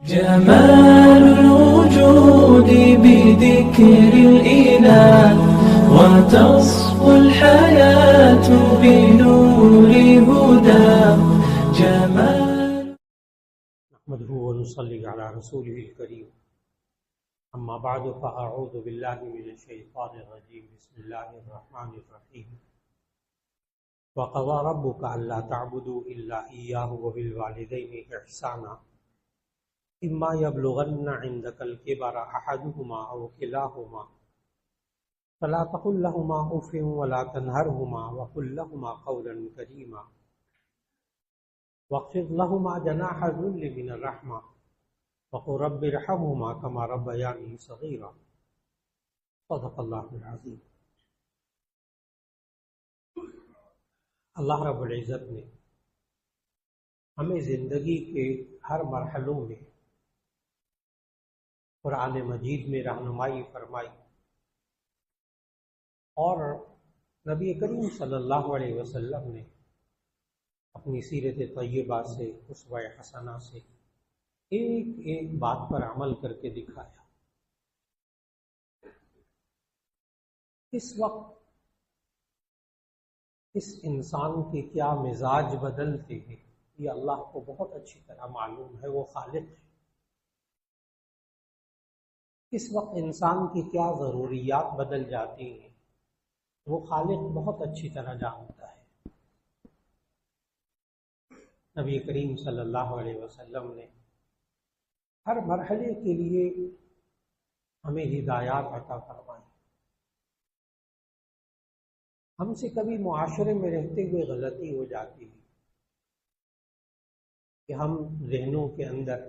جمال الوجود بذكر الإله وتصفو الحياة بنور هدى جمال. نحمده ونصلي على رسوله الكريم. أما بعد فأعوذ بالله من الشيطان الرجيم. بسم الله الرحمن الرحيم. وقضى ربك ألا تعبدوا إلا إياه وبالوالدين إحسانا إما يبلغن عندك الكبر أحدهما أو كلاهما فلا تقل لهما أف ولا تنهرهما وقل لهما قولا كريما واخفض لهما جناح الذل من الرحمة وقل رب ارحمهما كما ربياني صغيرا. صدق اللہ العظیم. اللہ رب العزت نے ہمیں زندگی کے ہر مرحلوں میں قرآن مجید میں رہنمائی فرمائی اور نبی کریم صلی اللہ علیہ وسلم نے اپنی سیرت طیبہ سے اسوہ حسنہ سے ایک ایک بات پر عمل کر کے دکھایا. اس وقت اس انسان کے کیا مزاج بدلتے ہیں یہ اللہ کو بہت اچھی طرح معلوم ہے. وہ خالق ہے. اس وقت انسان کی کیا ضروریات بدل جاتی ہیں وہ خالق بہت اچھی طرح جانتا ہے. نبی کریم صلی اللہ علیہ وسلم نے ہر مرحلے کے لیے ہمیں ہدایات عطا فرمائی. ہم سے کبھی معاشرے میں رہتے ہوئے غلطی ہو جاتی ہے کہ ہم ذہنوں کے اندر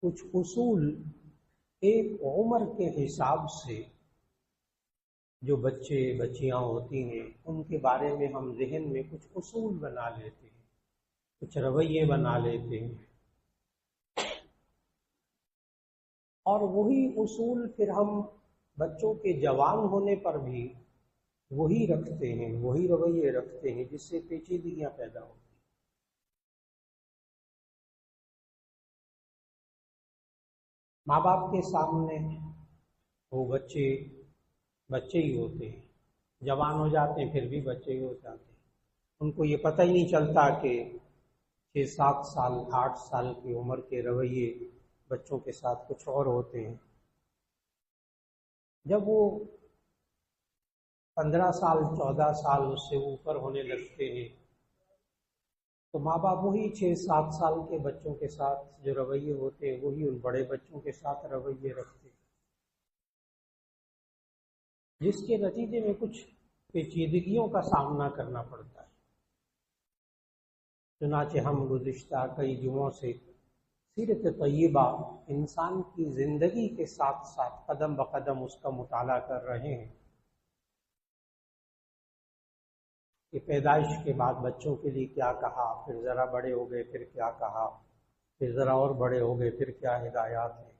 کچھ اصول ایک عمر کے حساب سے جو بچے بچیاں ہوتی ہیں ان کے بارے میں ہم ذہن میں کچھ اصول بنا لیتے ہیں, کچھ رویے بنا لیتے ہیں اور وہی اصول پھر ہم بچوں کے جوان ہونے پر بھی وہی رکھتے ہیں, وہی رویے رکھتے ہیں جس سے پیچیدگیاں پیدا ہوتی ہیں. ماں باپ کے سامنے وہ بچے ہی ہوتے ہیں, جوان ہو جاتے ہیں پھر بھی بچے ہی ہو جاتے ہیں. ان کو یہ پتہ ہی نہیں چلتا کہ 6-7 سال 8 سال کی عمر کے رویے بچوں کے ساتھ کچھ اور ہوتے ہیں. جب وہ 15 سال 14 سال اس سے اوپر ہونے لگتے ہیں تو ماں باپ وہی 6-7 سال کے بچوں کے ساتھ جو رویے ہوتے ہیں وہی ان بڑے بچوں کے ساتھ رویے رکھتے ہیں, جس کے نتیجے میں کچھ پیچیدگیوں کا سامنا کرنا پڑتا ہے. چنانچہ ہم گزشتہ کئی جمعوں سے سیرت طیبہ انسان کی زندگی کے ساتھ ساتھ قدم بقدم اس کا مطالعہ کر رہے ہیں کہ پیدائش کے بعد بچوں کے لیے کیا کہا, پھر ذرا بڑے ہو گئے پھر کیا کہا, پھر ذرا اور بڑے ہو گئے پھر کیا ہدایات ہیں.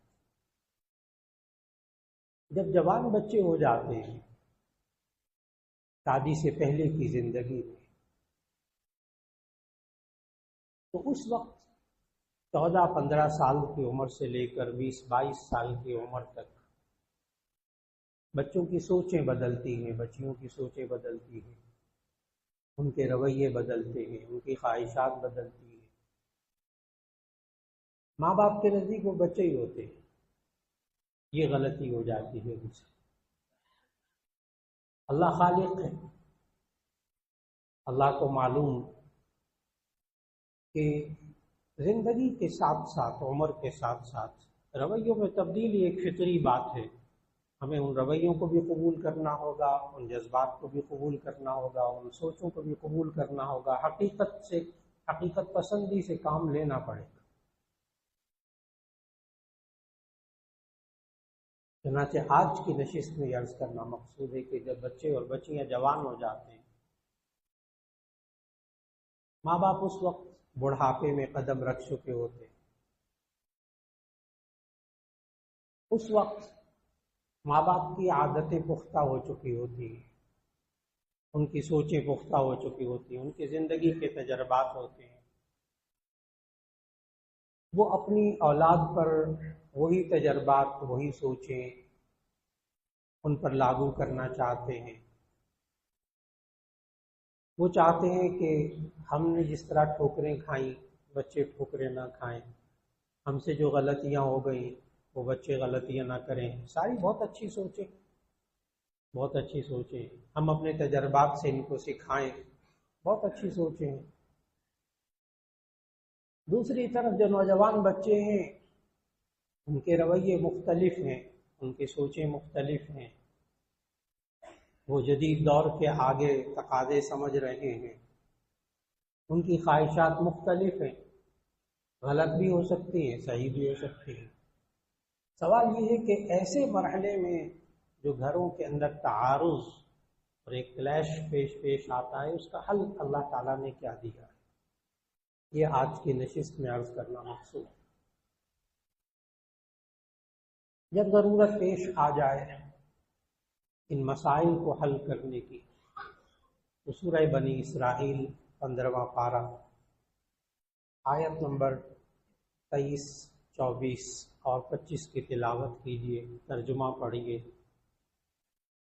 جب جوان بچے ہو جاتے ہیں شادی سے پہلے کی زندگی میں تو اس وقت 14-15 سال کی عمر سے لے کر 20-22 سال کی عمر تک بچوں کی سوچیں بدلتی ہیں, بچیوں کی سوچیں بدلتی ہیں, ان کے رویے بدلتے ہیں, ان کی خواہشات بدلتی ہیں. ماں باپ کے نزدیک وہ بچے ہی ہوتے ہیں. یہ غلطی ہو جاتی ہے ان سے. اللہ خالق ہے. اللہ کو معلوم کہ زندگی کے ساتھ ساتھ عمر کے ساتھ ساتھ رویوں میں تبدیلی ایک فطری بات ہے. ہمیں ان رویوں کو بھی قبول کرنا ہوگا, ان جذبات کو بھی قبول کرنا ہوگا, ان سوچوں کو بھی قبول کرنا ہوگا. حقیقت پسندی سے کام لینا پڑے گا. چنانچہ آج کی نشست میں عرض کرنا مقصود ہے کہ جب بچے اور بچیاں جوان ہو جاتے ہیں ماں باپ اس وقت بڑھاپے میں قدم رکھ چکے ہوتے ہیں. اس وقت ماں باپ کی عادتیں پختہ ہو چکی ہوتی ہیں, ان کی سوچیں پختہ ہو چکی ہوتی ہیں, ان کی زندگی کے تجربات ہوتے ہیں. وہ اپنی اولاد پر وہی تجربات، وہی سوچیں ان پر لاگو کرنا چاہتے ہیں۔ وہ چاہتے ہیں کہ ہم نے جس طرح ٹھوکریں کھائیں بچے ٹھوکریں نہ کھائیں، ہم سے جو غلطیاں ہو گئیں وہ بچے غلطیاں نہ کریں۔ ساری بہت اچھی سوچیں، بہت اچھی سوچیں۔ ہم اپنے تجربات سے ان کو سکھائیں، بہت اچھی سوچیں۔ دوسری طرف جو نوجوان بچے ہیں ان کے رویے مختلف ہیں، ان کی سوچیں مختلف ہیں، وہ جدید دور کے آگے تقاضے سمجھ رہے ہیں، ان کی خواہشات مختلف ہیں، غلط بھی ہو سکتی ہیں، صحیح بھی ہو سکتی ہیں۔ سوال یہ ہے کہ ایسے مرحلے میں جو گھروں کے اندر تعارض اور ایک کلیش پیش آتا ہے، اس کا حل اللہ تعالیٰ نے کیا دیا ہے، یہ آج کی نشست میں عرض کرنا مقصود ہے۔ جب ضرورت پیش آ جائے ان مسائل کو حل کرنے کی تو سورہ بنی اسرائیل 15واں پارہ آیت نمبر 23، 24 اور 25 کی تلاوت کیجیے، ترجمہ پڑھیے۔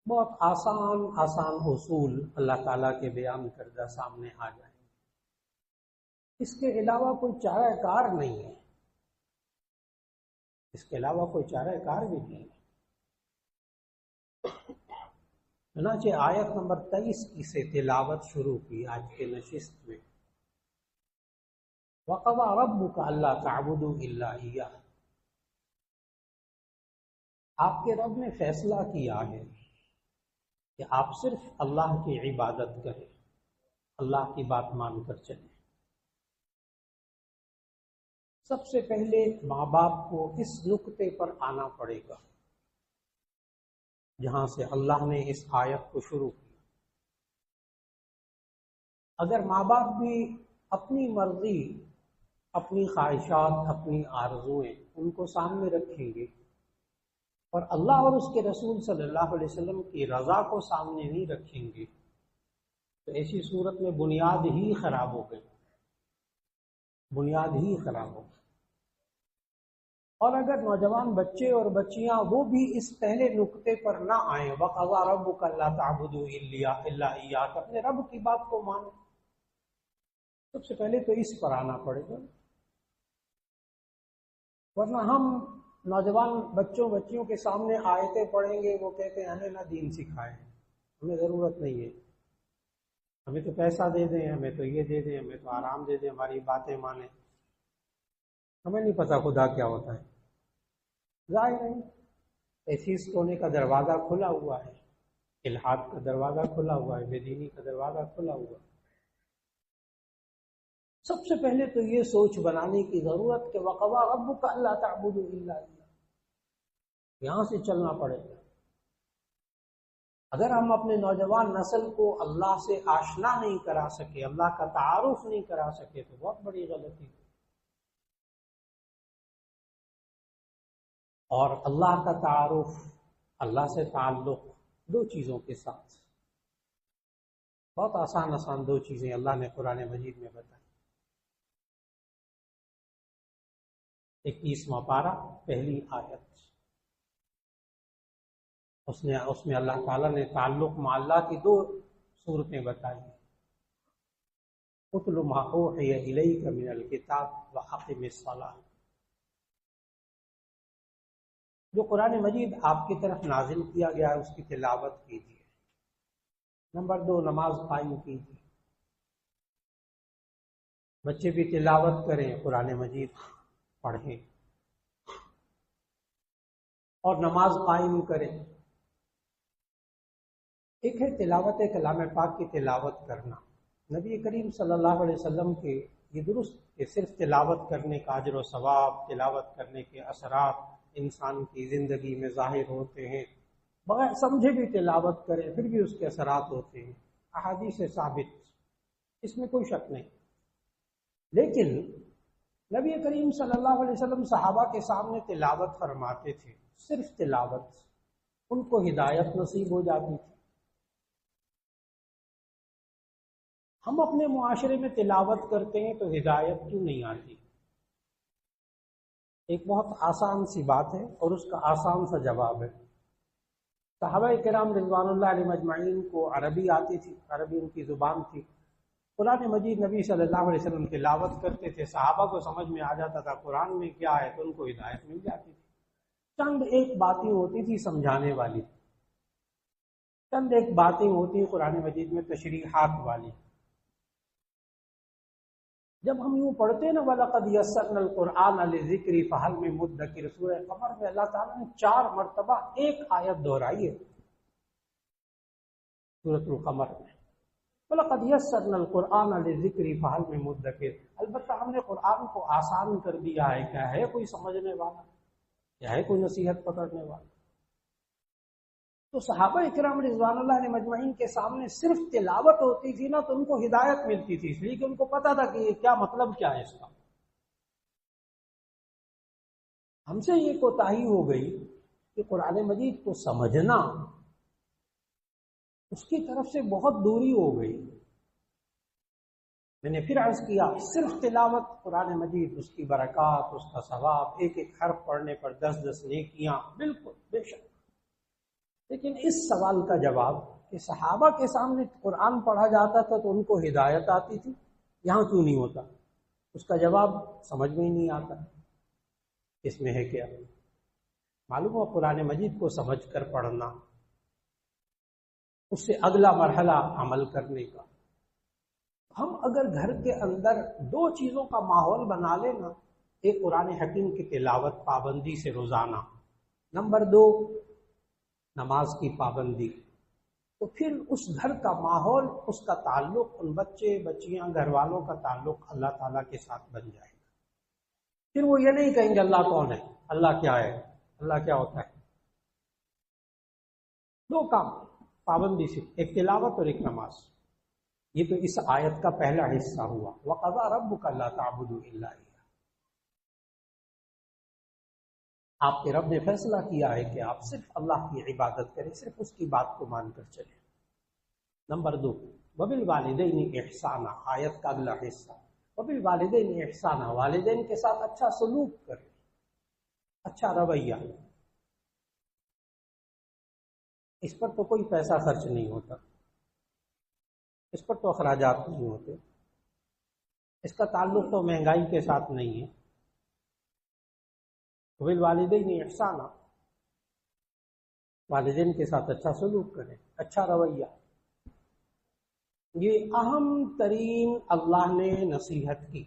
بہت آسان اصول اللہ تعالیٰ کے بیان کردہ سامنے آ جائیں گے۔ اس کے علاوہ کوئی چارہ کار نہیں ہے، اس کے علاوہ کوئی چارہ کار بھی نہیں ہے۔ چنانچہ آیت نمبر 23 کی سے تلاوت شروع کی آج کے نشست میں۔ وَقَضَىٰ رَبُّكَ أَلَّا تَعْبُدُوا إِلَّا إِيَّاهُ، آپ کے رب نے فیصلہ کیا ہے کہ آپ صرف اللہ کی عبادت کریں، اللہ کی بات مان کر چلیں۔ سب سے پہلے ماں باپ کو اس نقطے پر آنا پڑے گا جہاں سے اللہ نے اس آیت کو شروع کیا۔ اگر ماں باپ بھی اپنی مرضی، اپنی خواہشات، اپنی آرزوئیں ان کو سامنے رکھیں گے اور اللہ اور اس کے رسول صلی اللہ علیہ وسلم کی رضا کو سامنے نہیں رکھیں گے تو ایسی صورت میں بنیاد ہی خراب ہو گئی، بنیاد ہی خراب ہو گئی۔ اور اگر نوجوان بچے اور بچیاں وہ بھی اس پہلے نقطے پر نہ آئیں، وَقَضَىٰ رَبُّكَ أَلَّا تَعْبُدُوا إِلَّا إِيَّاهُ، اپنے رب کی بات کو مانیں، سب سے پہلے تو اس پر آنا پڑے گا۔ ورنہ ہم نوجوان بچیوں کے سامنے آیتیں پڑھیں گے، وہ کہتے ہیں ہمیں نہ دین سکھائے، ہمیں ضرورت نہیں ہے، ہمیں تو پیسہ دے دیں، ہمیں تو یہ دے دیں، ہمیں تو آرام دے دیں، ہماری باتیں مانیں، ہمیں نہیں پتا خدا کیا ہوتا ہے۔ ظاہر ہے ایتھیسٹ ہونے کا دروازہ کھلا ہوا ہے، الحاد کا دروازہ کھلا ہوا ہے، بے دینی کا دروازہ کھلا ہوا ہے۔ سب سے پہلے تو یہ سوچ بنانے کی ضرورت کہ وَقَضَىٰ رَبُّكَ أَلَّا تَعْبُدُوا إِلَّا إِيَّاهُ، یہاں سے چلنا پڑے گا۔ اگر ہم اپنے نوجوان نسل کو اللہ سے آشنا نہیں کرا سکے، اللہ کا تعارف نہیں کرا سکے تو بہت بڑی غلطی ہے۔ اور اللہ کا تعارف، اللہ سے تعلق دو چیزوں کے ساتھ، بہت آسان دو چیزیں اللہ نے قرآن مجید میں بتائی۔ 21واں پارہ پہلی آیت، اس میں اللہ تعالیٰ نے تعلق مع اللہ کی دو صورتیں بتائی۔ اتل ما اوحی الیک من الکتاب واقم الصلاۃ، جو قرآن مجید آپ کی طرف نازل کیا گیا ہے اس کی تلاوت کیجیے۔ نمبر 2، نماز قائم کیجیے۔ بچے بھی تلاوت کریں، قرآن مجید پڑھیں اور نماز قائم کریں۔ ایک ہے تلاوت کلام پاک کی تلاوت کرنا، نبی کریم صلی اللہ علیہ وسلم کے یہ درست کہ صرف تلاوت کرنے کا اجر و ثواب، تلاوت کرنے کے اثرات انسان کی زندگی میں ظاہر ہوتے ہیں، بغیر سمجھے بھی تلاوت کریں پھر بھی اس کے اثرات ہوتے ہیں، احادیث سے ثابت، اس میں کوئی شک نہیں۔ لیکن نبی کریم صلی اللہ علیہ وسلم صحابہ کے سامنے تلاوت فرماتے تھے، صرف تلاوت، ان کو ہدایت نصیب ہو جاتی تھی۔ ہم اپنے معاشرے میں تلاوت کرتے ہیں تو ہدایت کیوں نہیں آتی؟ ایک بہت آسان سی بات ہے اور اس کا آسان سا جواب ہے۔ صحابہ کرام رضوان اللہ علیہ مجمعین کو عربی آتی تھی، عربی ان کی زبان تھی۔ قرآن مجید نبی صلی اللہ علیہ وسلم تلاوت کرتے تھے، صحابہ کو سمجھ میں آ جاتا تھا قرآن میں کیا ہے، تو ان کو ہدایت مل جاتی تھی۔ چند ایک باتیں ہوتی تھی سمجھانے والی، چند ایک باتیں ہوتی قرآن مجید میں تشریحات والی۔ جب ہم یوں پڑھتے ہیں نا وَلَقَدْ يَسَّرْنَا الْقُرْآنَ لِلذِّكْرِ فَهَلْ مِن مُدَّكِرٍ، سورہ قمر میں اللہ تعالیٰ نے 4 مرتبہ ایک آیت دہرائی ہے سورۃ القمر میں، وَلَقَدْ يَسَّرْنَا الْقُرْآنَ لِلذِّكْرِ فَهَلْ مِن مُدَّكِرٍ، البتہ ہم نے قرآن کو آسان کر دیا ہے، کیا ہے کوئی سمجھنے والا، کیا ہے کوئی نصیحت پکڑنے والا۔ تو صحابہ اکرام رضوان اللہ علیہ مجمعین کے سامنے صرف تلاوت ہوتی تھی نا تو ان کو ہدایت ملتی تھی، اس لیے کہ ان کو پتا تھا کہ یہ کیا مطلب کیا ہے اس کا۔ ہم سے یہ کوتاہی ہو گئی کہ قرآن مجید کو سمجھنا، اس کی طرف سے بہت دوری ہو گئی۔ میں نے پھر عرض کیا، صرف تلاوت قرآن مجید، اس کی برکات، اس کا ثواب، ایک ایک حرف پڑھنے پر 10 نیکیاں، بالکل بے شک۔ لیکن اس سوال کا جواب کہ صحابہ کے سامنے قرآن پڑھا جاتا تھا تو ان کو ہدایت آتی تھی، یہاں کیوں نہیں ہوتا، اس کا جواب سمجھ میں ہی نہیں آتا۔ اس میں ہے کیا؟ معلوم ہوا قرآن مجید کو سمجھ کر پڑھنا، اس سے اگلا مرحلہ عمل کرنے کا۔ ہم اگر گھر کے اندر 2 چیزوں کا ماحول بنا لیں نا، ایک قرآن حکیم کی تلاوت پابندی سے روزانہ، نمبر 2 نماز کی پابندی، تو پھر اس گھر کا ماحول، اس کا تعلق، ان بچے بچیاں گھر والوں کا تعلق اللہ تعالیٰ کے ساتھ بن جائے گا۔ پھر وہ یہ نہیں کہیں گے اللہ کون ہے، اللہ کیا ہے، اللہ کیا ہوتا ہے۔ 2 کام پابندی سے، ایک تلاوت اور ایک نماز۔ یہ تو اس آیت کا پہلا حصہ ہوا، وَقَضَىٰ رَبُّكَ أَلَّا تَعْبُدُوا إِلَّا إِيَّاهُ۔ آپ کے رب نے فیصلہ کیا ہے کہ آپ صرف اللہ کی عبادت کریں، صرف اس کی بات کو مان کر چلیں۔ نمبر 2 وَبِالْوَالِدَيْنِ إِحْسَانًا، آیت کا اگلا حصہ، وَبِالْوَالِدَيْنِ إِحْسَانًا، والدین کے ساتھ اچھا سلوک کریں، اچھا رویہ۔ اس پر تو کوئی پیسہ خرچ نہیں ہوتا، اس پر تو اخراجات نہیں ہوتے، اس کا تعلق تو مہنگائی کے ساتھ نہیں ہے۔ وَبِالْوَالِدَيْنِ إِحْسَانًا، والدین کے ساتھ اچھا سلوک کریں، اچھا رویہ۔ یہ اہم ترین اللہ نے نصیحت کی۔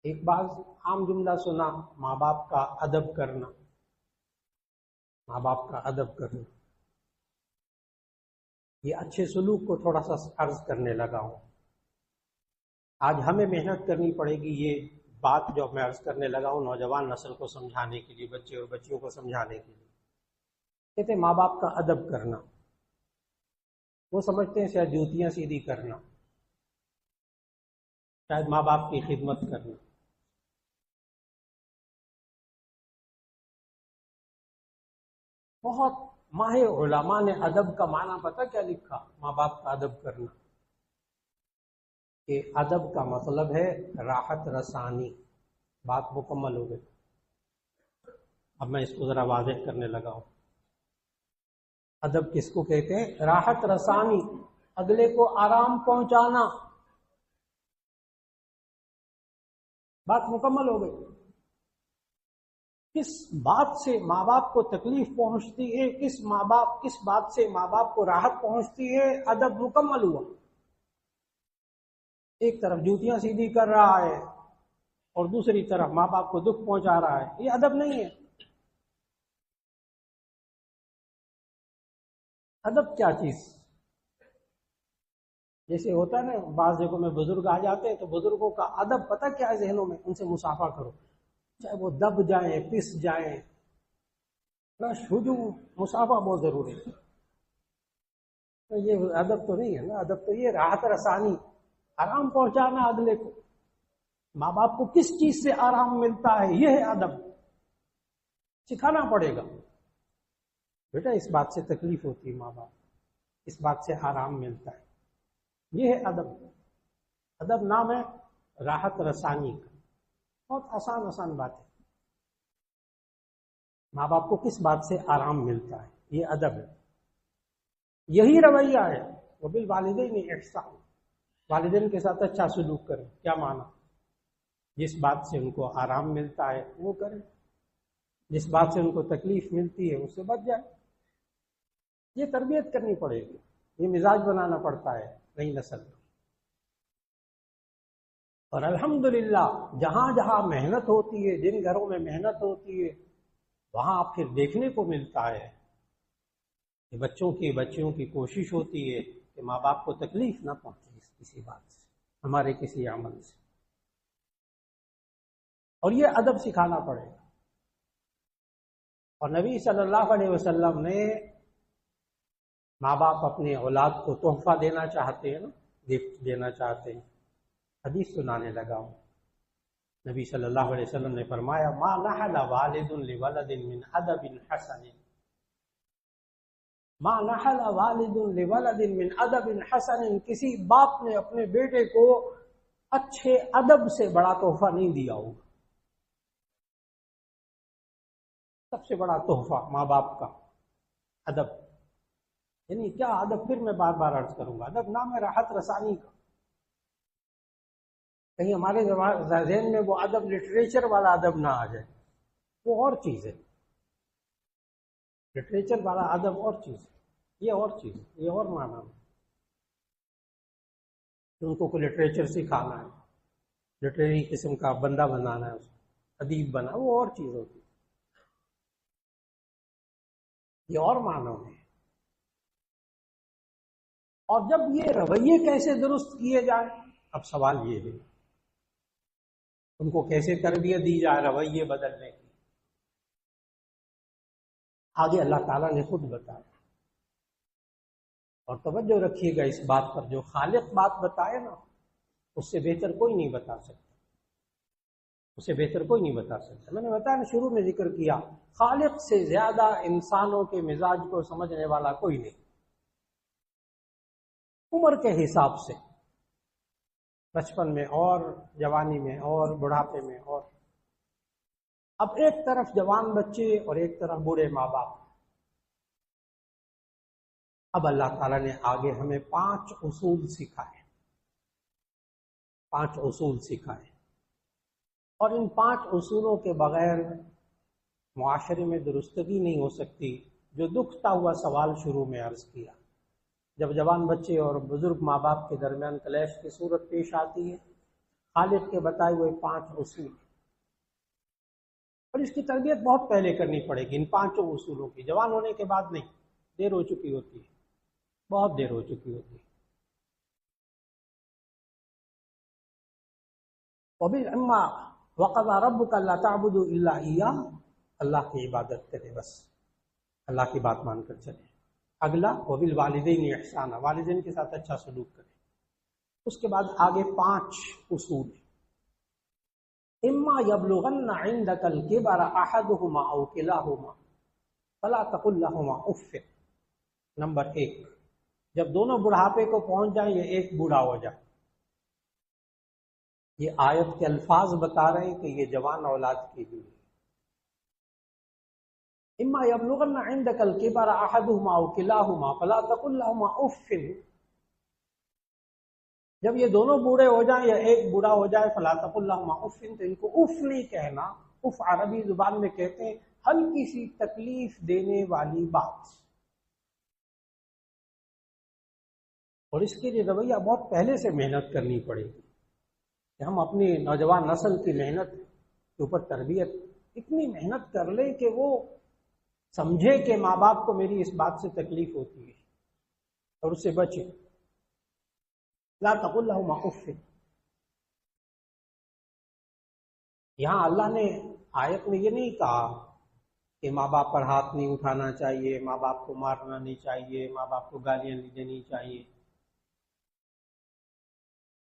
ایک بعض عام جملہ سنا، ماں باپ کا ادب کرنا، ماں باپ کا ادب کرنا۔ یہ اچھے سلوک کو تھوڑا سا عرض کرنے لگا ہوں۔ آج ہمیں محنت کرنی پڑے گی یہ بات جو میں عرض کرنے لگا ہوں نوجوان نسل کو سمجھانے کے لیے، بچے اور بچیوں کو سمجھانے کے لیے۔ کہتے ہیں ماں باپ کا ادب کرنا، وہ سمجھتے ہیں شاید جوتیاں سیدھی کرنا، شاید ماں باپ کی خدمت کرنا۔ بہت ماہر علماء نے ادب کا معنی پتہ کیا لکھا؟ ماں باپ کا ادب کرنا کہ ادب کا مطلب ہے راحت رسانی۔ بات مکمل ہو گئی، اب میں اس کو ذرا واضح کرنے لگا ہوں۔ ادب کس کو کہتے ہیں؟ راحت رسانی، اگلے کو آرام پہنچانا۔ بات مکمل ہو گئی۔ کس بات سے ماں باپ کو تکلیف پہنچتی ہے، کس بات سے ماں باپ کو راحت پہنچتی ہے، ادب مکمل ہوا۔ ایک طرف جوتیاں سیدھی کر رہا ہے اور دوسری طرف ماں باپ کو دکھ پہنچا رہا ہے، یہ ادب نہیں ہے۔ ادب کیا چیز؟ جیسے ہوتا ہے نا بعض جگہوں میں بزرگ آ جاتے ہیں تو بزرگوں کا ادب پتہ کیا ہے ذہنوں میں؟ ان سے مصافحہ کرو، چاہے وہ دب جائیں پس جائیں، رش ہجوم، مصافحہ بہت ضروری ہے۔ تو یہ ادب تو نہیں ہے نا، ادب تو یہ راحت رسانی، آرام پہنچانا اگلے کو۔ ماں باپ کو کس چیز سے آرام ملتا ہے، یہ ہے ادب، سکھانا پڑے گا۔ بیٹا اس بات سے تکلیف ہوتی ہے ماں باپ، اس بات سے آرام ملتا ہے، یہ ہے ادب۔ ادب نام ہے راحت رسانی کا، بہت آسان آسان بات ہے۔ ماں باپ کو کس بات سے آرام ملتا ہے، یہ ادب ہے، یہی رویہ ہے۔ وبالوالدین احسان، والدین کے ساتھ اچھا سلوک کریں، کیا معنی؟ جس بات سے ان کو آرام ملتا ہے وہ کریں، جس بات سے ان کو تکلیف ملتی ہے اس سے بچ جائے۔ یہ تربیت کرنی پڑے گی، یہ مزاج بنانا پڑتا ہے نئی نسل کو۔ اور الحمدللہ جہاں جہاں محنت ہوتی ہے، جن گھروں میں محنت ہوتی ہے، وہاں پھر دیکھنے کو ملتا ہے کہ بچیوں کی کوشش ہوتی ہے کہ ماں باپ کو تکلیف نہ پہنچے کسی بات سے، ہمارے کسی عمل سے، اور یہ ادب سکھانا پڑے گا۔ اور نبی صلی اللہ علیہ وسلم نے ماں باپ اپنے اولاد کو تحفہ دینا چاہتے ہیں نا، گفٹ دینا چاہتے ہیں، حدیث سنانے لگا ہوں۔ نبی صلی اللہ علیہ وسلم نے فرمایا ما نحل والد لولد من ادب حسن، ما نحل والد لولد من ادب حسن، کسی باپ نے اپنے بیٹے کو اچھے ادب سے بڑا تحفہ نہیں دیا ہوگا۔ سب سے بڑا تحفہ ماں باپ کا ادب، یعنی کیا ادب؟ پھر میں بار بار عرض کروں گا، ادب نام ہے راحت رسانی کا۔ کہیں ہمارے ذہن میں وہ ادب لٹریچر والا ادب نہ آ جائے، وہ اور چیز ہے۔ لٹریچر والا ادب اور چیز ہے، یہ اور چیز ہے، یہ اور معنی ہے۔ ان کو کوئی لٹریچر سکھانا ہے، لٹریری قسم کا بندہ بنانا ہے، اس کو ادیب بنا، وہ اور چیز ہوتی ہے، یہ اور معنی ہے۔ اور جب یہ رویے کیسے درست کیے جائیں، اب سوال یہ ہے ان کو کیسے تربیت دی جائے رویے بدلنے کی؟ آگے اللہ تعالیٰ نے خود بتایا، اور توجہ رکھیے گا اس بات پر، جو خالق بات بتائے نا اس سے بہتر کوئی نہیں بتا سکتا، اسے بہتر کوئی نہیں بتا سکتا۔ میں نے بتایا نا، شروع میں ذکر کیا، خالق سے زیادہ انسانوں کے مزاج کو سمجھنے والا کوئی نہیں، عمر کے حساب سے، بچپن میں اور جوانی میں اور بڑھاپے میں اور۔ اب ایک طرف جوان بچے اور ایک طرف بوڑھے ماں باپ۔ اب اللہ تعالیٰ نے آگے ہمیں 5 اصول سکھائے، 5 اصول سکھائے، اور ان 5 اصولوں کے بغیر معاشرے میں درستگی نہیں ہو سکتی۔ جو دکھتا ہوا سوال شروع میں عرض کیا، جب جوان بچے اور بزرگ ماں باپ کے درمیان کلیش کی صورت پیش آتی ہے، خالق کے بتائے ہوئے 5 اصول، اور اس کی تربیت بہت پہلے کرنی پڑے گی، ان 5 اصولوں کی، جوان ہونے کے بعد نہیں، دیر ہو چکی ہوتی ہے، بہت دیر ہو چکی ہوتی ہے۔ وَبِالْعِمَّةِ وَقَضَىٰ رَبُّكَ أَلَّا تَعْبُدُوا إِلَّا إِيَّاهُ، اللہ کی عبادت کرے، بس اللہ کی بات مان کر چلے۔ اگلا وَبِالْوَالِدَيْنِ احسانا، والدین کے ساتھ اچھا سلوک کرے۔ اس کے بعد آگے 5 اصول، اما یبلغن عندک الکبر احدہما او کلاہما فلا تقل لہما اف۔ نمبر 1، جب دونوں بڑھاپے کو پہنچ جائیں یا ایک بوڑھا ہو جائے، یہ آیت کے الفاظ بتا رہے ہیں کہ یہ جوان اولاد کے لیے۔ اما یبلغن عندک الکبر احدہما او کلاہما فلا تقل لہما اف، جب یہ دونوں بوڑھے ہو جائیں یا ایک بوڑھا ہو جائے، فلا تقل لہما اف، تو ان کو اف نہیں کہنا۔ اف عربی زبان میں کہتے ہیں ہلکی سی تکلیف دینے والی بات، اور اس کے لیے رویہ بہت پہلے سے محنت کرنی پڑے گی کہ ہم اپنی نوجوان نسل کی محنت کے اوپر تربیت اتنی محنت کر لیں کہ وہ سمجھے کہ ماں باپ کو میری اس بات سے تکلیف ہوتی ہے اور اس سے بچے۔ لا تقل لہما اف، یہاں اللہ نے آیت میں یہ نہیں کہا کہ ماں باپ پر ہاتھ نہیں اٹھانا چاہیے، ماں باپ کو مارنا نہیں چاہیے، ماں باپ کو گالیاں نہیں دینی چاہیے۔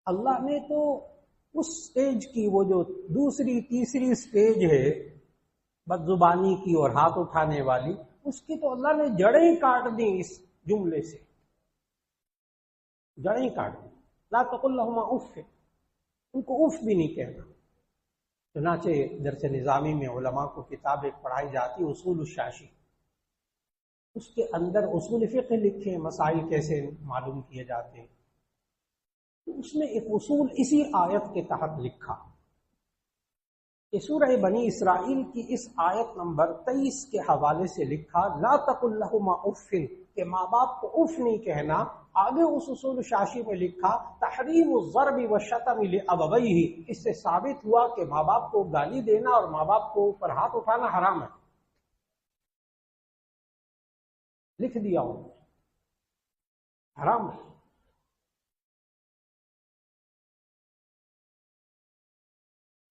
اللہ نے تو اس سٹیج کی، وہ جو دوسری تیسری سٹیج ہے بد زبانی کی اور ہاتھ اٹھانے والی، اس کی تو اللہ نے جڑیں کاٹ دی اس جملے سے، جڑیں کاٹ دی۔ لا تقل لہما اف، ان کو اف بھی نہیں کہنا. چنانچہ درس نظامی میں علماء کو کتاب ایک پڑھائی جاتی اصول الشاشی، اس کے اندر اصول فقہ لکھے، مسائل کیسے معلوم کیے جاتے ہیں. تو اس میں ایک اصول اسی آیت کے تحت لکھا کہ سورہ بنی اسرائیل کی اس آیت نمبر 23 کے حوالے سے لکھا لا تقل لہما اف، کہ ماں باپ کو اف نہیں کہنا. آگے اس اصول شاشی میں لکھا تحریم الضرب والشتم لابویہ، اس سے ثابت ہوا کہ ماں باپ کو گالی دینا اور ماں باپ کو اوپر ہاتھ اٹھانا حرام ہے. لکھ دیا ہوں حرام ہے.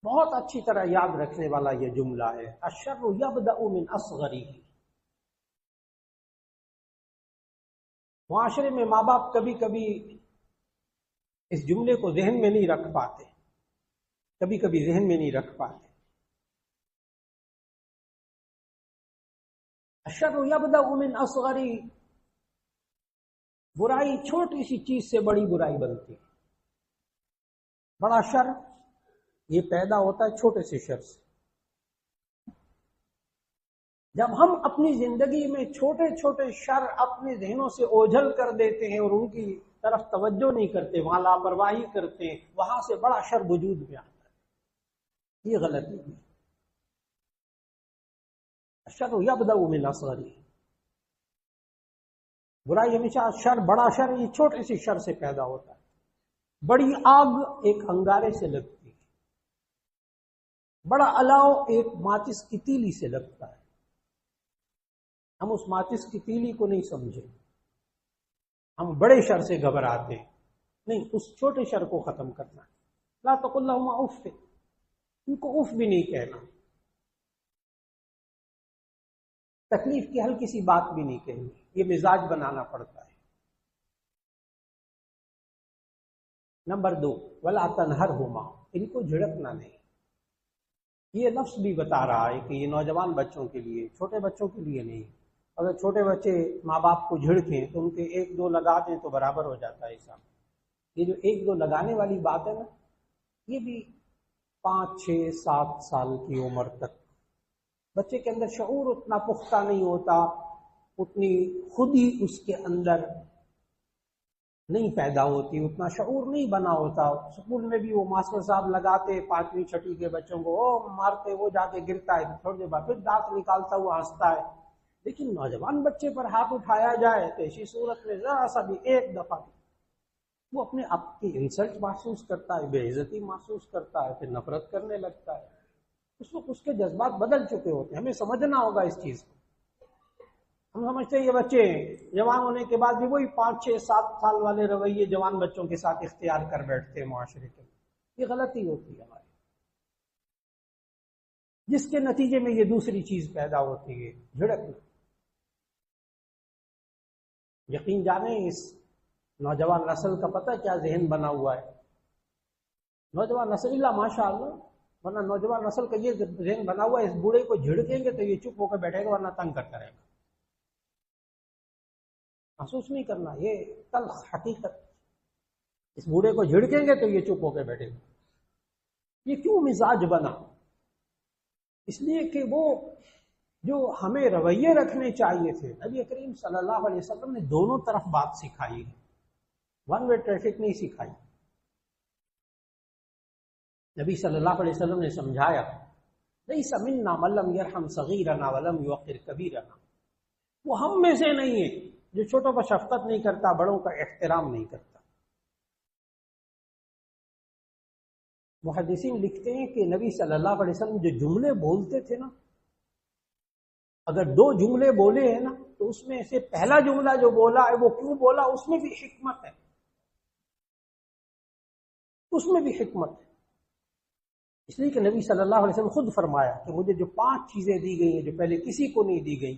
بہت اچھی طرح یاد رکھنے والا یہ جملہ ہے، الشر یبدأ من اصغرہ. معاشرے میں ماں باپ کبھی کبھی اس جملے کو ذہن میں نہیں رکھ پاتے، کبھی کبھی ذہن میں نہیں رکھ پاتے. الشر یبدأ من اصغرہ، برائی چھوٹی سی چیز سے بڑی برائی بنتی ہے. بڑا شر یہ پیدا ہوتا ہے چھوٹے سے شر سے. جب ہم اپنی زندگی میں چھوٹے چھوٹے شر اپنے ذہنوں سے اوجھل کر دیتے ہیں اور ان کی طرف توجہ نہیں کرتے، وہاں لاپرواہی کرتے ہیں، وہاں سے بڑا شر وجود میں آتا ہے. یہ غلطی ہے. الشر یبدأ من اصغرہ، برائی ہمیشہ شر، بڑا شر یہ چھوٹے سے شر سے پیدا ہوتا ہے. بڑی آگ ایک انگارے سے لگتی ہے، بڑا الاؤ ایک ماچس کی تیلی سے لگتا ہے. ہم اس ماچس کی تیلی کو نہیں سمجھے، ہم بڑے شر سے گھبراتے ہیں. نہیں، اس چھوٹے شر کو ختم کرنا ہے. لا تقل لهما اف، ان کو اف بھی نہیں کہنا. تکلیف کی ہلکی سی بات بھی نہیں کہنی، یہ مزاج بنانا پڑتا ہے. نمبر 2 ولا تنہرہما، ان کو جھڑکنا نہیں. یہ لفظ بھی بتا رہا ہے کہ یہ نوجوان بچوں کے لیے، چھوٹے بچوں کے لیے نہیں. اگر چھوٹے بچے ماں باپ کو جھڑکیں تو ان کے 1-2 لگا دیں تو برابر ہو جاتا ہے حساب. یہ جو 1-2 لگانے والی بات ہے نا، یہ بھی 5 6 7 سال کی عمر تک بچے کے اندر شعور اتنا پختہ نہیں ہوتا، اتنی خودی اس کے اندر نہیں پیدا ہوتی، اتنا شعور نہیں بنا ہوتا. اسکول میں بھی وہ ماسٹر صاحب لگاتے 5ویں 6ٹھی کے بچوں کو، مارتے، وہ جا کے گرتا ہے، تھوڑی دیر بعد پھر دانت نکالتا ہوا ہنستا ہے. لیکن نوجوان بچے پر ہاتھ اٹھایا جائے تو ایسی صورت میں ذرا سا بھی ایک دفعہ وہ اپنے آپ کی انسلٹ محسوس کرتا ہے، بے عزتی محسوس کرتا ہے، پھر نفرت کرنے لگتا ہے. اس وقت اس کے جذبات بدل چکے ہوتے ہیں. ہمیں سمجھنا ہوگا اس چیز کو. ہم سمجھتے ہیں یہ بچے جوان ہونے کے بعد بھی وہی 5 6 7 سال والے رویے جوان بچوں کے ساتھ اختیار کر بیٹھتے ہیں معاشرے کے. یہ غلطی ہوتی ہے ہماری، جس کے نتیجے میں یہ دوسری چیز پیدا ہوتی ہے، جھڑکنا. یقین جانیں اس نوجوان نسل کا پتہ کیا ذہن بنا ہوا ہے. نوجوان نسل اللہ ماشاء اللہ، ورنہ نوجوان نسل کا یہ ذہن بنا ہوا ہے اس بوڑھے کو جھڑکیں گے تو یہ چپ ہو کر بیٹھے گا ورنہ تنگ کرتا رہے گا. محسوس نہیں کرنا، یہ تلخ حقیقت. اس بوڑھے کو جھڑکیں گے تو یہ چپ ہو کے بیٹھے گا. یہ کیوں مزاج بنا؟ اس لیے کہ وہ جو ہمیں رویے رکھنے چاہیے تھے، نبی کریم صلی اللہ علیہ وسلم نے دونوں طرف بات سکھائی ہے، ون وے ٹریفک نہیں سکھائی. نبی صلی اللہ علیہ وسلم نے سمجھایا لیس منا من لم یرحم صغیرنا ولم یوقر کبیرنا، وہ ہم میں سے نہیں ہے جو چھوٹوں پر شفقت نہیں کرتا، بڑوں کا احترام نہیں کرتا. محدثین لکھتے ہیں کہ نبی صلی اللہ علیہ وسلم جو جملے بولتے تھے نا، اگر 2 جملے بولے ہیں نا تو اس میں سے پہلا جملہ جو بولا ہے وہ کیوں بولا، اس میں بھی حکمت ہے، اس میں بھی حکمت ہے. اس لیے کہ نبی صلی اللہ علیہ وسلم خود فرمایا کہ مجھے جو 5 چیزیں دی گئی ہیں جو پہلے کسی کو نہیں دی گئی،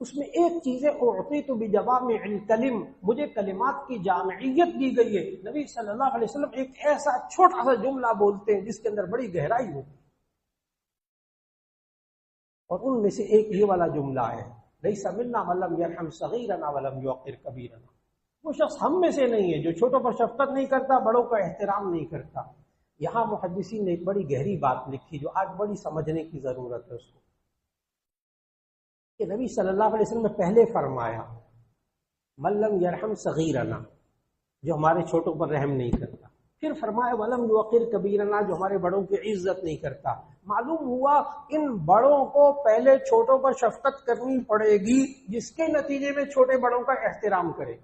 اس میں ایک چیز ہے اعطیت بجوامع الکلم، مجھے کلمات کی جامعیت دی گئی ہے. نبی صلی اللہ علیہ وسلم ایک ایسا چھوٹا سا جملہ بولتے ہیں جس کے اندر بڑی گہرائی ہوتی ہے، اور ان میں سے ایک یہ والا جملہ ہے لیس منا من لم یرحم صغیرنا ولم یوقر کبیرنا. وہ شخص ہم میں سے نہیں ہے جو چھوٹوں پر شفقت نہیں کرتا، بڑوں کا احترام نہیں کرتا. یہاں محدثین نے ایک بڑی گہری بات لکھی جو آج بڑی سمجھنے کی ضرورت ہے اس کو، کہ نبی صلی اللہ علیہ وسلم نے پہلے فرمایا من لم یرحم صغیرنا، جو ہمارے چھوٹوں پر رحم نہیں کرتا، پھر فرمایا ولم یوقر کبیرنا، جو ہمارے بڑوں کی عزت نہیں کرتا۔ معلوم ہوا ان بڑوں کو پہلے چھوٹوں پر شفقت کرنی پڑے گی، جس کے نتیجے میں چھوٹے بڑوں کا احترام کرے۔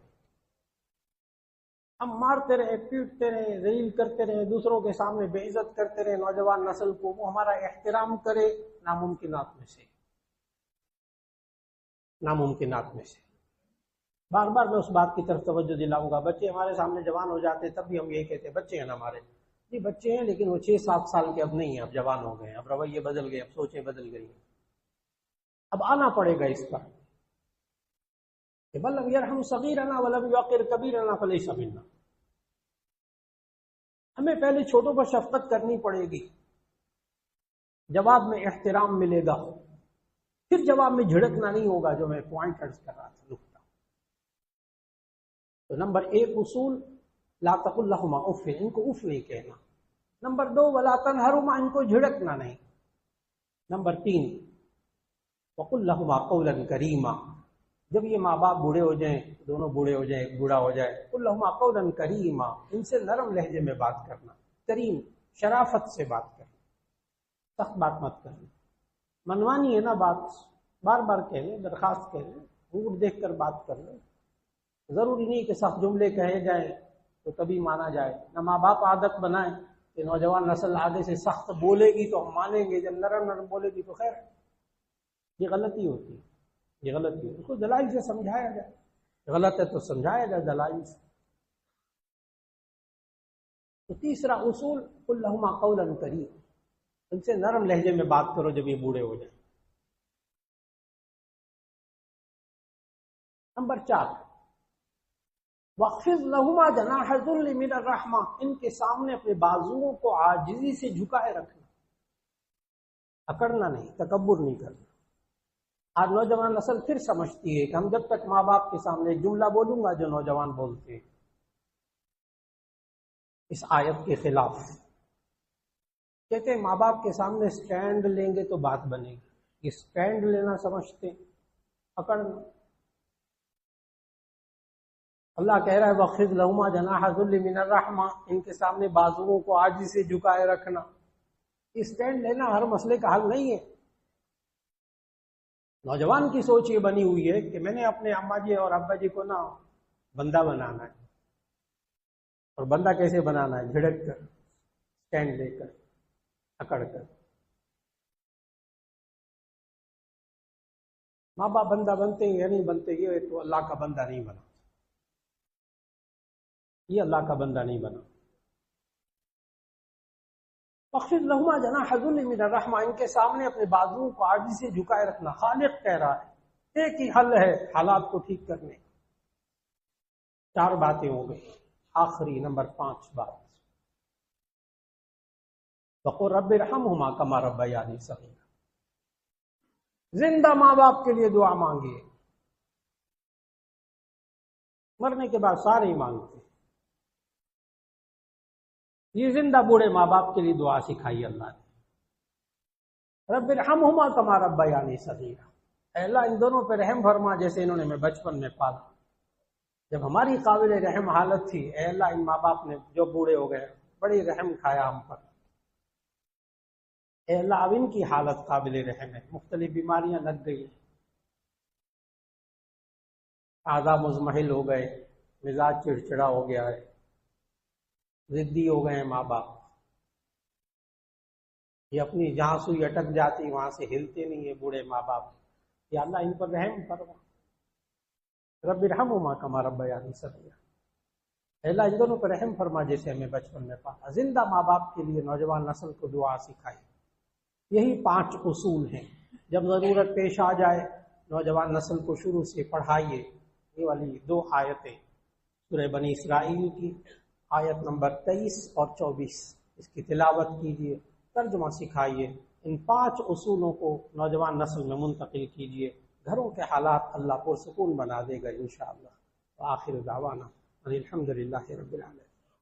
ہم مارتے رہے، پیٹتے رہے، ذلیل کرتے رہے، دوسروں کے سامنے بے عزت کرتے رہے نوجوان نسل کو، وہ ہمارا احترام کرے، ناممکنات میں سے بار بار میں اس بات کی طرف توجہ دلاؤں گا۔ بچے ہمارے سامنے جوان ہو جاتے تب بھی ہم یہی کہتے ہیں بچے ہیں نا ہمارے، جی بچے ہیں لیکن وہ 6-7 سال کے اب نہیں ہیں، اب جوان ہو گئے ہیں، اب رویے بدل گئے، اب سوچیں بدل گئی ہیں۔ اب آنا پڑے گا اس پر کہ ولم یرحم صغیرنا ولم یوقر کبیرنا فلیس منا، ہمیں پہلے چھوٹوں پر شفقت کرنی پڑے گی، جواب میں احترام ملے گا، پھر جواب میں جھڑکنا نہیں ہوگا، جو میں پوائنٹ عرض کر رہا تھا۔ تو نمبر 1 اصول لا تقل لهما اف، ان کو اف نہیں کہنا۔ نمبر 2 ولا تنہرهما، ان کو جھڑکنا نہیں۔ نمبر 3 وقل لهما قولا کریما، جب یہ ماں باپ بوڑھے ہو جائیں، دونوں بوڑھے ہو جائیں، ایک بوڑھا ہو جائے، قل لهما قولا کریما، ان سے نرم لہجے میں بات کرنا، کریم شرافت سے بات کرنا، سخت بات مت کرنا، منوانی ہے نا بات، بار بار کہہ لیں، درخواست کہہ لیں، گھوٹ دیکھ کر بات کر لیں، ضروری نہیں کہ سخت جملے کہے جائیں تو تبھی مانا جائے۔ نہ ماں باپ عادت بنائیں کہ نوجوان نسل آگے سے سخت بولے گی تو ہم مانیں گے، جب نرم نرم بولے گی تو خیر، یہ غلطی ہوتی ہے، یہ غلطی ہے۔ اس کو دلائل سے سمجھایا جائے، غلط ہے تو سمجھایا جائے دلائل سے۔ تو تیسرا اصول قل لهما قولا کریما، ان سے نرم لہجے میں بات کرو جب یہ بوڑھے ہو جائیں۔ نمبر 4 وَاخْفِضْ لَهُمَا جَنَاحَ الذُّلِّ مِنَ الرَّحْمَةِ، ان کے سامنے اپنے بازوؤں کو عاجزی سے جھکائے رکھنا، اکڑنا نہیں، تکبر نہیں کرنا۔ آج نوجوان نسل پھر سمجھتی ہے کہ ہم جب تک ماں باپ کے سامنے ایک جملہ بولوں گا جو نوجوان بولتے ہیں، اس آیت کے خلاف کہتے ہیں ماں باپ کے سامنے سٹینڈ لیں گے تو بات بنے گی، یہ سٹینڈ لینا سمجھتے، پکڑنا۔ اللہ کہہ رہا ہے وَاخْفِضْ لَهُمَا جَنَاحَ الذُّلِّ مِنَ الرَّحْمَةِ، ان کے سامنے بازوؤں کو عاجزی سے جھکائے رکھنا۔ یہ سٹینڈ لینا ہر مسئلے کا حل نہیں ہے۔ نوجوان کی سوچ یہ بنی ہوئی ہے کہ میں نے اپنے اماں جی اور ابا جی کو نا بندہ بنانا ہے، اور بندہ کیسے بنانا ہے؟ جھڑک کر، سٹینڈ لے کر، اکڑ کر۔ ماں باپ بندہ بنتے ہیں یا نہیں بنتے، یہ تو اللہ کا بندہ نہیں بنا، یہ اللہ کا بندہ نہیں بنا۔ وَاخْفِضْ لَهُمَا جَنَاحَ الذُّلِّ مِنَ الرَّحْمَةِ، ان کے سامنے اپنے بازوؤں کو عاجزی سے جھکائے رکھنا۔ خالق کہہ رہا ہے ایک ہی حل ہے حالات کو ٹھیک کرنے۔ 4 باتیں ہو گئی، آخری نمبر 5 بات وَقُلْ رَبِّ ارْحَمْهُمَا كَمَا رَبَّيَانِي صَغِيرًا، زندہ ماں باپ کے لیے دعا مانگیے، مرنے کے بعد سارے ہی مانگتے ہیں، یہ زندہ بوڑھے ماں باپ کے لیے دعا سکھائی اللہ نے۔ رب ارحمہما کما ربیانی صغیرا، اے اللہ ان دونوں پہ رحم فرما جیسے انہوں نے میں بچپن میں پالا، جب ہماری قابل رحم حالت تھی، اے اللہ ان ماں باپ نے جو بوڑھے ہو گئے بڑی رحم کھایا ہم پر، اے اللہ اب ان کی حالت قابل رحم ہے، مختلف بیماریاں لگ گئی، اعضاء مزمحل ہو گئے، مزاج چڑچڑا ہو گیا ہے، ضدی ہو گئے ہیں ماں باپ، یہ اپنی جہاں سوئی اٹک جاتی وہاں سے ہلتے نہیں ہیں بوڑھے ماں باپ، یا اللہ ان پر رحم فرما۔ رب ارحمہما کما ربیانی صغیرا، اے اللہ ان دونوں پر رحم فرما جیسے ہمیں بچپن میں پالا۔ زندہ ماں باپ کے لیے نوجوان نسل کو دعا سکھائی۔ یہی 5 اصول ہیں، جب ضرورت پیش آ جائے نوجوان نسل کو شروع سے پڑھائیے۔ یہ والی 2 آیتیں سورہ بنی اسرائیل کی آیت نمبر 23 اور 24، اس کی تلاوت کیجیے، ترجمہ سکھائیے، ان 5 اصولوں کو نوجوان نسل میں منتقل کیجیے، گھروں کے حالات اللہ پرسکون بنا دے گا انشاءاللہ۔ وآخر دعوانا الحمدللہ رب العالمین۔